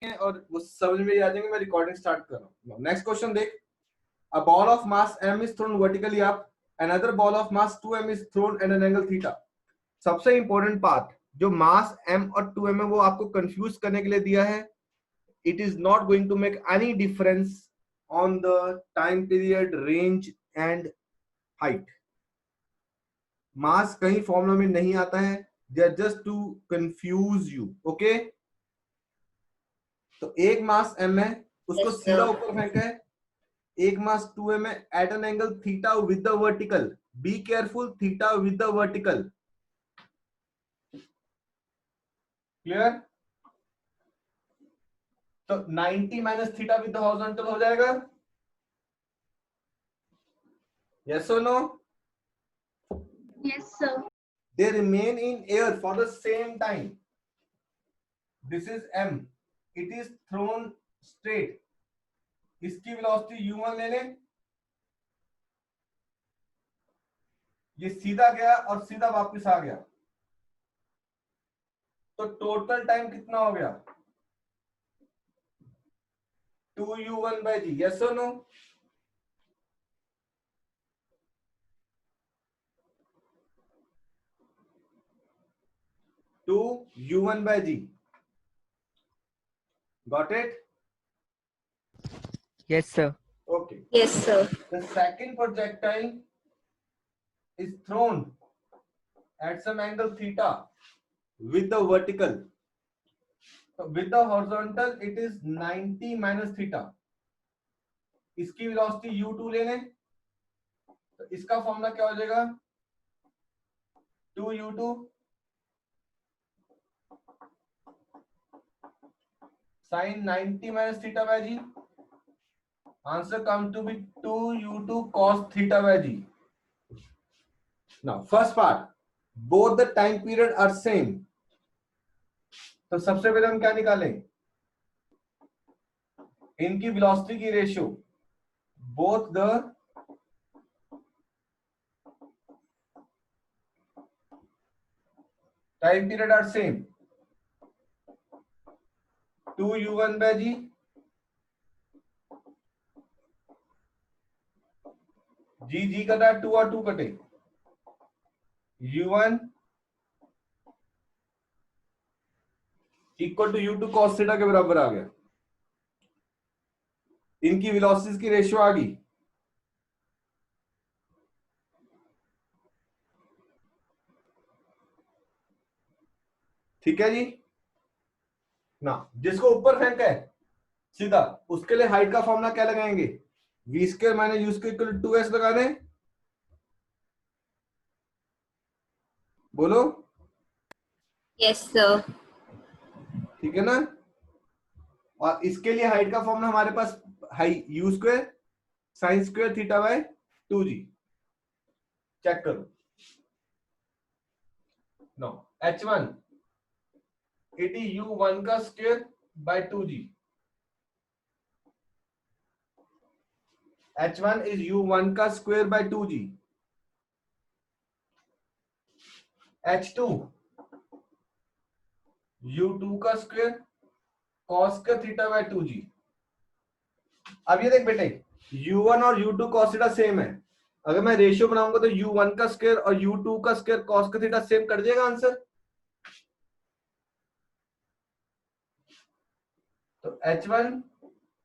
और वो समझ में आ जाएंगे। मैं रिकॉर्डिंग स्टार्ट कर रहा हूँ। नेक्स्ट क्वेश्चन देख, a ball of mass m is thrown vertically up, another ball of mass 2m is thrown at an angle theta. सबसे इंपॉर्टेंट पार्ट, जो मास m और 2m है वो आपको कंफ्यूज करने के लिए दिया है. It is not going to make any difference on the time period, range and height. मास कहीं फॉर्मूला में नहीं आता है, they are just to confuse you. Okay, तो एक मास m है, उसको Yes, सीधा sir. ऊपर फेंका है. एक मास 2m है at an angle theta with the vertical. Be careful, theta with the vertical. Clear? तो 90 minus theta with the horizontal हो जाएगा. यस और no? Yes, sir. They remain in air for the same time. This is m, it is thrown straight. इसकी velocity u1 ले लें, ये सीधा गया और सीधा वापस आ गया, तो टोटल टाइम कितना हो गया? 2u1 by g. यस और no? Two u1 by g. Got it? Yes, sir. Okay. Yes, sir. The second projectile is thrown at some angle theta with the vertical. So with the horizontal it is 90 minus theta. इसकी velocity u2 ले लें, तो इसका formula क्या हो जाएगा? 2u2 sin 90 minus theta by g. Answer comes to be 2u2 cos theta by g. Now first part, both the time period are same. तो सबसे पहले हम क्या निकालें? इनकी वेलोसिटी की ratio. Both the time period are same. 2u1 by g g कटा 2 और 2 कटे, u1 equal to u2 cos theta के बराबर आ गया. इनकी वेलोसिटीज की रेशियो आ गई. ठीक है जी ना? जिसको ऊपर फेंका है सीधा, उसके लिए हाइट का फॉर्मूला क्या लगाएंगे? v square minus u square equal to 2s लगा दें. बोलो. Yes, sir. ठीक है ना? और इसके लिए हाइट का फॉर्मूला हमारे पास हाई u square sine square theta by 2g. Check करो. No, h1 it is u1 का square by 2g. h1 is u1 का square by 2g. h2 u2 का स्क्वायर cos का थीटा बाय 2g. अब ये देख बेटे, u1 और u2 cos थीटा सेम है. अगर मैं रेशियो बनाऊंगा तो u1 का स्क्वायर और u2 का स्क्वायर cos का थीटा सेम कर जाएगा आंसर. तो h1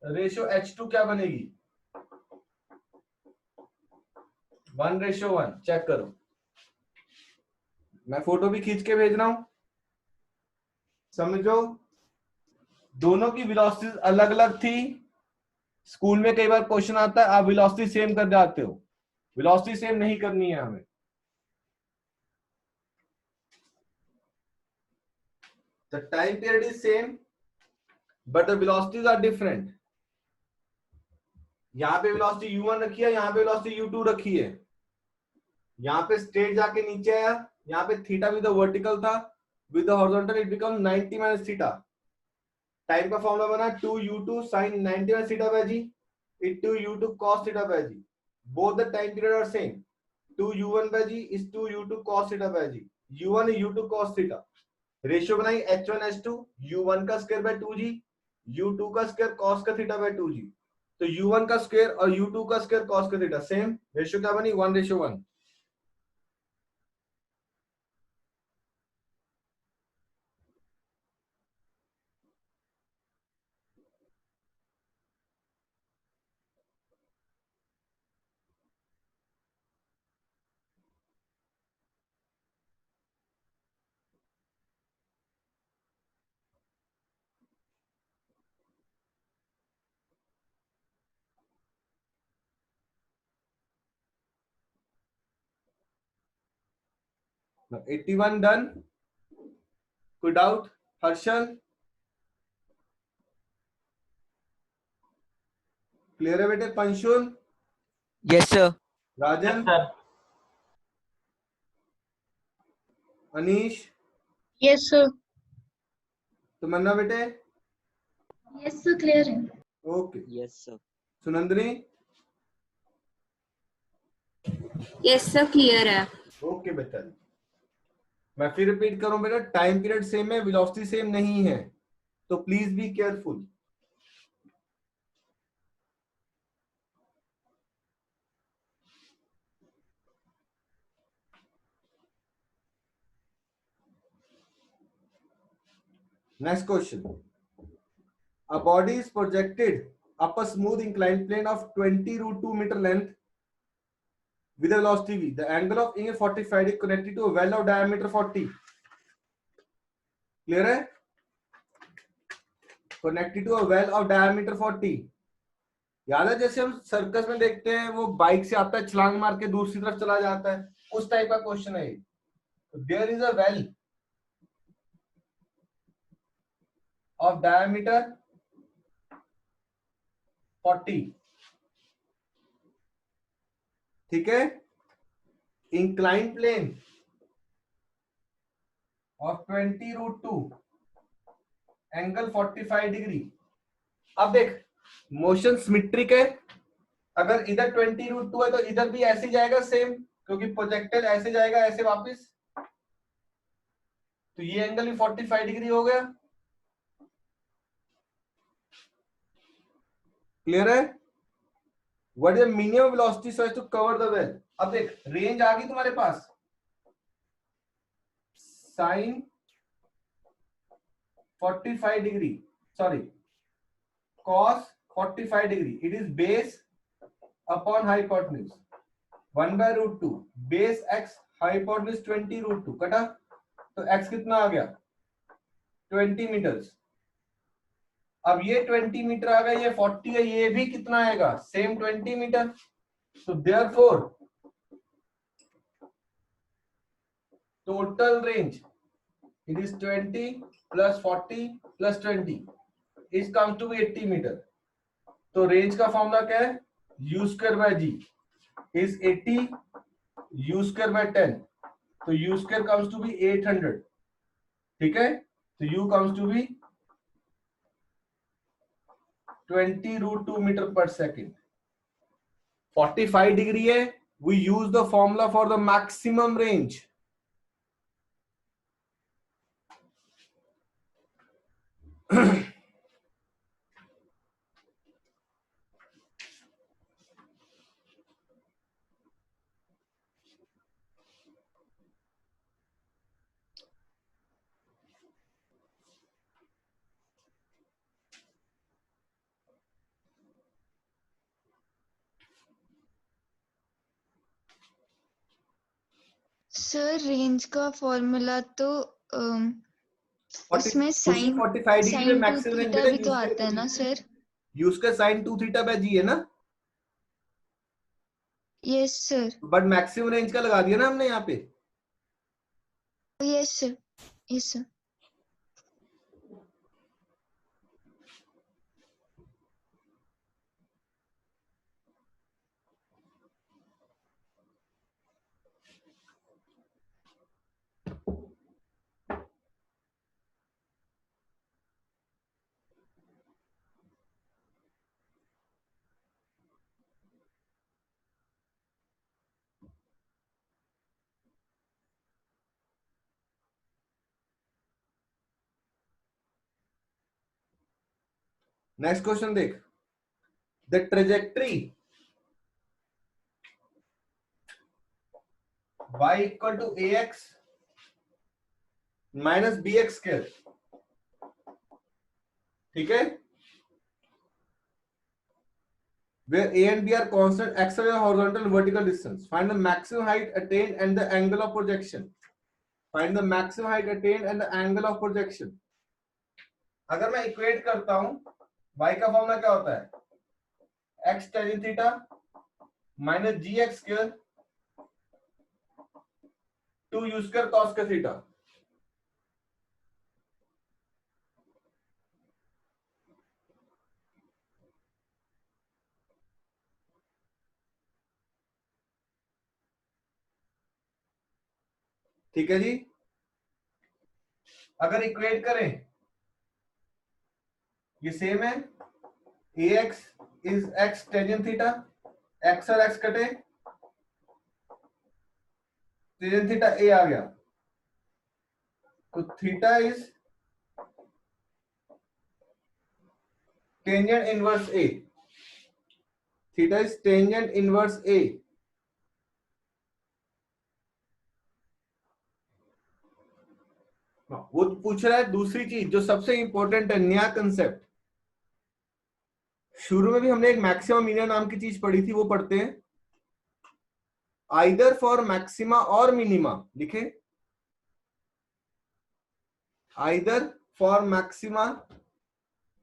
रेशियो h2 क्या बनेगी? 1:1. चेक करो, मैं फोटो भी खींच के भेज रहा हूं. समझो, दोनों की वेलोसिटीज अलग अलग थी. स्कूल में कई बार क्वेश्चन आता है आप वेलोसिटी सेम कर जाते हो. वेलोसिटी सेम नहीं करनी है हमें. The time period is same, but the velocities are different. यहाँ पे वेलोसिटी u1 रखी है, यहाँ पे वेलोसिटी u2 रखी है. यहाँ पे स्ट्रेट जाके नीचे आया, यहाँ पे थीटा विद द वर्टिकल था, with the horizontal it become 90 minus theta. Time का फॉर्मूला बना 2u2 sin 90 minus theta by g, it 2u2 cos theta by g. Both the time period are same. 2u1 by g is 2u2 cos theta by g. u1 is u2 cos theta. Ratio बनाई h1 h2 u1 का square by 2g u2 का square cos का theta by 2g, तो u1 का square और u2 का square cos का theta, same ratio क्या बनी, 1:1। Now 81 done. कोई डाउट? हर्षल क्लियर है बेटे? पंशुल, Yes, sir. राजन, Yes, sir. Anish, Yes, sir. तमन्ना बेटे, Yes, sir. Clear है. Okay. Yes, sir. Sunandini, Yes, sir. Clear है. ओके बेटा। मैं फिर रिपीट करूं बेटा, टाइम पीरियड सेम है, वेलोसिटी सेम नहीं है, तो please be careful. Next question. A body is projected up a smooth inclined plane of 20 root 2 meter length with a velocity v. The angle of A 45 is connected to a well of diameter 40. Clear है? Connected to a well of diameter 40. याद है जैसे हम circus में देखते हैं, वो bike से आता है, छलांग मार के दूसरी तरफ चला जाता है, उस टाइप का क्वेश्चन है। There is a well of diameter 40, ठीक है, incline plane of 20 root 2, angle 45 degree. अब देख, मोशन सिमेट्रिक है, अगर इधर 20 रूट 2 है तो इधर भी ऐसे जाएगा सेम, क्योंकि प्रोजेक्टर ऐसे जाएगा, ऐसे वापस, तो ये एंगल भी 45 डिग्री हो गया। क्लियर है? What is the minimum velocity so as to cover the well. अब देख, रेंज आ गई तुम्हारे पास, sine 45 degree, sorry cos 45 degree, it is base upon hypotenuse 1/√2, base x hypotenuse 20 root 2 कटा, तो x कितना आ गया, 20 मीटर्स। अब ये 20 मीटर आ गया, ये 40 है, ये भी कितना आएगा, सेम 20 मीटर। तो therefore total range it is 20 plus 40 plus 20 is comes to be 80 metre. तो रेंज का फॉर्मूला क्या है, u square by g is 80 u square by 10, तो u square comes to be 800, ठीक है, तो u comes to be 20 root 2 metre per second. 45 degree है, we use the formula for the maximum range. Sir range का formula तो उसमें 45 sine 45 degree में sine two maximum range theta बेटा भी तो यूज आता है ना सर? यूज कर साइन 2 थीटा बाय जी है ना, yes sir, but maximum range का लगा दिया ना हमने यहाँ पे। Yes sir, yes sir. Next question देख, the trajectory y equal to ax minus bx square, ठीक है, where a and b are constant axial and horizontal and vertical distance. Find the maximum height attained and the angle of projection. Find the maximum height attained and the angle of projection. अगर मैं equate करता हूं, y का formula क्या होता है, x tan theta minus G X square 2 u square cos का theta. ठीक है जी. अगर इक्वेट करें, ये सेम है, ax is x tan theta, x और x कटे, tan थीटा a आ गया, तो theta is tangent inverse a. Theta is tangent inverse a. वो पूछ रहा है दूसरी चीज जो सबसे इंपॉर्टेंट है, नया कंसेप्ट. शुरू में भी हमने एक मैक्सिमम मिनिमम नाम की चीज पढ़ी थी, वो पढ़ते हैं. आइदर फॉर मैक्सिमा और मिनिमा, लिखे, आइदर फॉर मैक्सिमा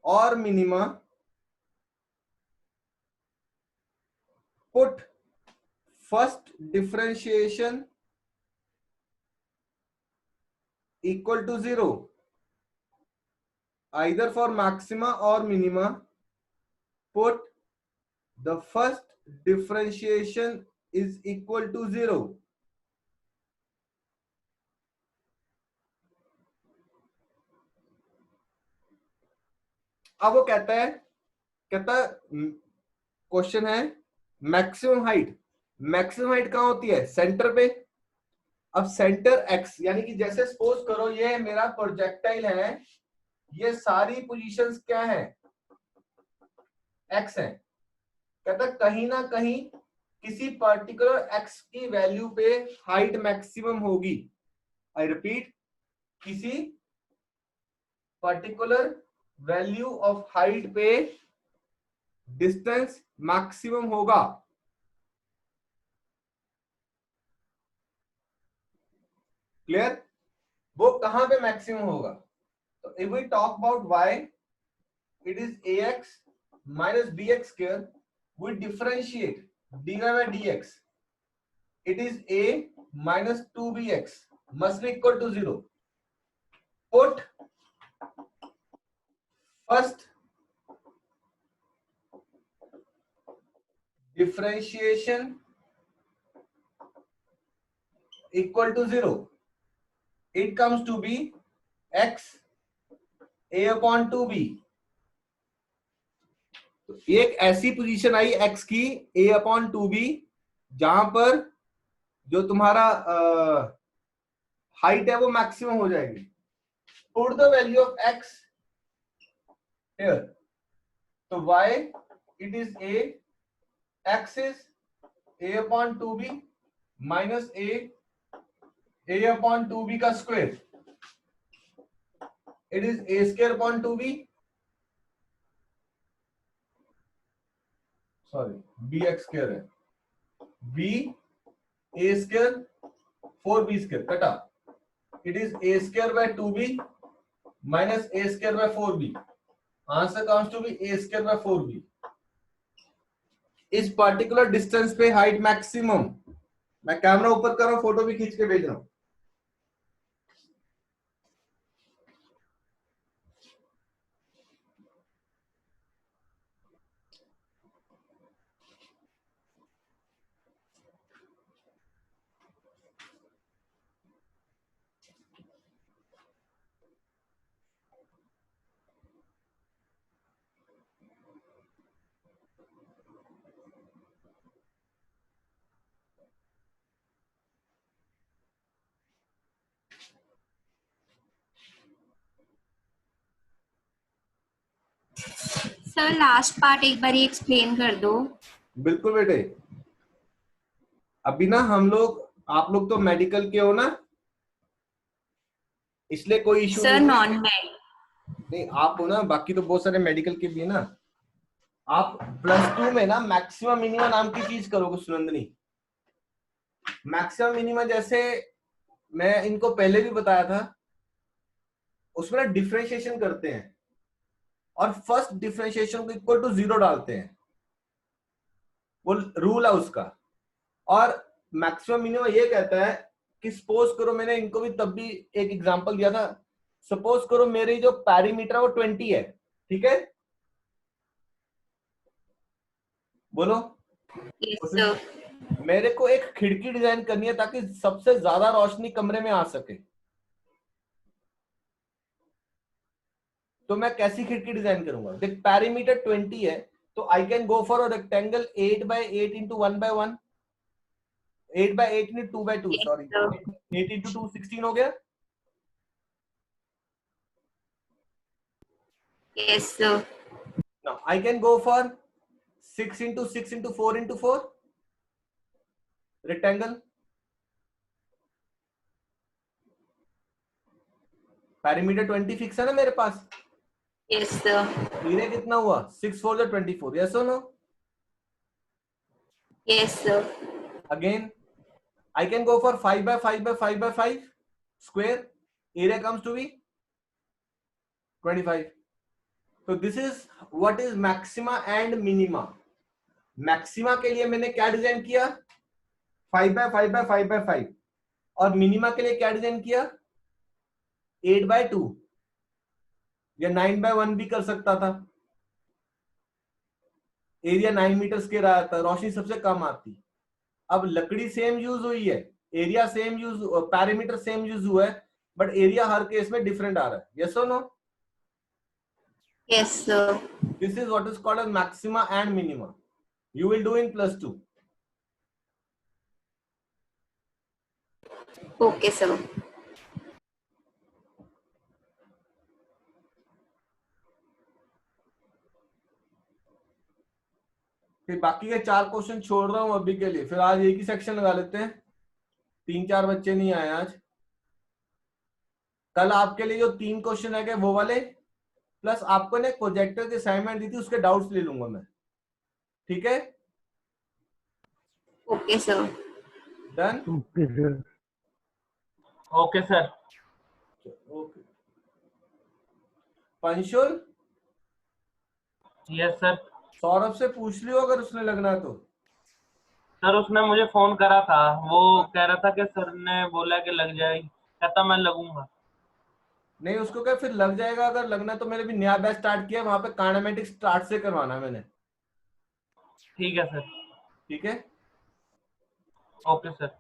और minima put first differentiation equal to 0. Either for maxima और minima put the first differentiation is equal to 0. अब वो कहता है क्वेश्चन है मैक्सिमम हाइट. मैक्सिमम हाइट कहां होती है, सेंटर पे. अब सेंटर x, यानी कि जैसे सपोज करो ये मेरा प्रोजेक्टाइल है, ये सारी पोजीशंस क्या है, x है. कहता कहीं ना कहीं किसी पर्टिकुलर x की वैल्यू पे हाइट मैक्सिमम होगी. आई रिपीट, किसी पर्टिकुलर वैल्यू ऑफ हाइट पे डिस्टेंस मैक्सिमम होगा. क्लियर, वो कहां पे मैक्सिमम होगा. तो if we talk about y, it is ax minus bx square. We differentiate dy by dx. It is a minus 2bx must be equal to 0. Put first differentiation equal to 0. It comes to be x a upon 2b. तो एक ऐसी position आई x की a upon 2b जहां पर जो तुम्हारा height है वो मैक्सिमम हो जाएगी. Put the value of x here. तो y it is a, x is a upon 2b minus a upon 2b का square. It is a square upon 2b, sorry bx square है, b a square 4b square कटा. It is a square by 2b minus a square by 4b. Answer comes to be a square by 4b. इस particular distance पे height maximum. मैं camera ऊपर कर रहा हूं, photo भी खींच के भेज रहा हूं. सर लास्ट पार्ट एक बार एक्सप्लेन कर दो। बिल्कुल बेटे, अभी ना हम लोग, आप लोग तो मेडिकल के हो ना, इसलिए कोई इशू सर नहीं है। Non made. नहीं आप हो ना, बाकी तो बहुत सारे मेडिकल के भी है ना। आप +2 में ना मैक्सिमम मिनिमम नाम की चीज करोगे सुनंदनी। मैक्सिमम मिनिमम जैसे मैं इनको पहले भी बताया था, उसमें ना डिफरेंशिएशन करते हैं और फर्स्ट डिफरेंशिएशन को इक्वल टू 0 डालते हैं, वो रूल है उसका। और मैक्सिमम मिनिमम ये कहता है कि सपोज करो, मैंने इनको भी तब भी एक एग्जांपल दिया था, सपोज करो मेरी जो पैरीमीटर है वो 20 है, ठीक है, बोलो। Yes sir. मेरे को एक खिड़की डिजाइन करनी है ताकि सबसे ज्यादा रोशनी कमरे में आ सके, तो मैं कैसी खिड़की डिजाइन करूंगा? देख पैरीमीटर 20 है, तो I can go for a rectangle 8x8 into 1x1, 8x8 into 2x2, yes sorry, sir. 8 into 2 16 हो गया। Yes sir. Now I can go for 6 into 6 into 4 into 4 rectangle. Perimeter 20 fix है ना मेरे पास। Yes sir. Area कितना हुआ? 6 4 24, yes or no? Yes sir. Again I can go for 5 by 5 by 5 by 5 square, area comes to be 25. So this is what is maxima and minima. Maxima के लिए मैंने क्या design किया? 5 by 5 by 5 by 5, और minima के लिए क्या design किया? 8 by 2 या 9 by 1 भी कर सकता था। एरिया 9 मीटर स्क्वायर आया था, रोशनी सबसे कम आती। अब लकड़ी सेम यूज हुई है, area same use, parameter same use हुआ है, बट एरिया हर केस में डिफरेंट आ रहा है, यस और no? Yes sir. This is what is called as maxima and minima, you will do in +2। Okay sir. फिर बाकी के 4 क्वेश्चन छोड़ रहा हूं अभी के लिए, फिर आज एक ही सेक्शन लगा लेते हैं, 3-4 बच्चे नहीं आए आज। कल आपके लिए जो 3 क्वेश्चन है वो वाले, प्लस आपको ने प्रोजेक्टर की असाइनमेंट दी थी, उसके डाउट्स ले लूंगा मैं, ठीक है? Okay sir. Done. Okay sir. Okay Panshul, yes sir. Saurabh से पूछ लियो अगर उसने लगना है तो। सर उसने मुझे फोन करा था, वो कह रहा था कि सर ने बोला कि लग जाएगी, कहता मैं लगूंगा। नहीं उसको क्या, फिर लग जाएगा, अगर लगना है तो मैंने भी नया बैच स्टार्ट किया, वहां पे काइनेमेटिक्स स्टार्ट से करवाना है मैंने, ठीक है सर। ठीक है? Okay sir.